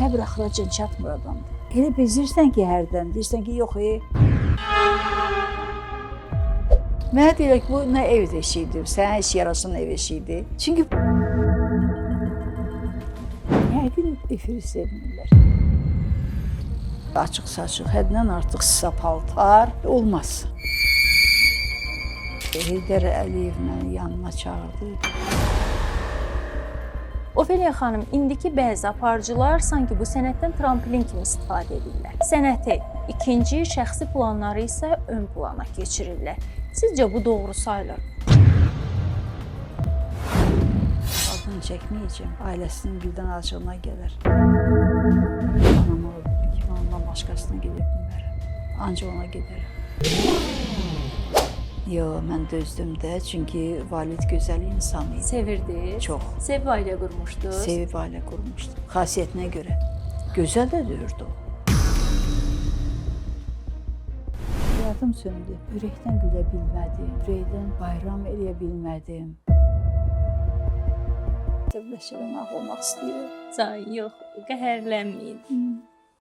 Səbr axıracan çatmır adamdır. Elə bezirsən ki, hərdən deyirsən ki, yox, Mənə deyirlər ki, bu nə ev eşidir, sənin iş yarasının ev eşidir. Çünki yəqin efiri sevmirlər. Açıq-saçıq, həddən artıq sisa paltar olmaz. Heydər Əliyev məni yanına çağırdı. Ofeliya xanım, indiki bəzi aparıcılar sanki bu sənətdən tramplin kimi istifadə edirlər. Sənəti, ikinci şəxsi planları isə ön plana keçirirlər. Sizcə bu doğru sayılır? Adını çəkməyəcəm, ailəsinin birdən acığına gələr. Anam orada ki, ondan başqasına gedə bilmərəm. Ancaq ona gedərəm. Yox, mən dözdüm də, çünki Valid gözəl insan idi. Sevirdi? Çox. Sevib ailə qurmuşdu? Sevib ailə qurmuşdu. Xasiyyətinə görə. Gözəl də döyürdü o. Həyatım söndü. Ürəkdən gülə bilmədim. Ürəkdən bayram eləyə bilmədim. Səbləşərəm, ağlamaq istəyirəm. Can, yox, qəhərlənməyin.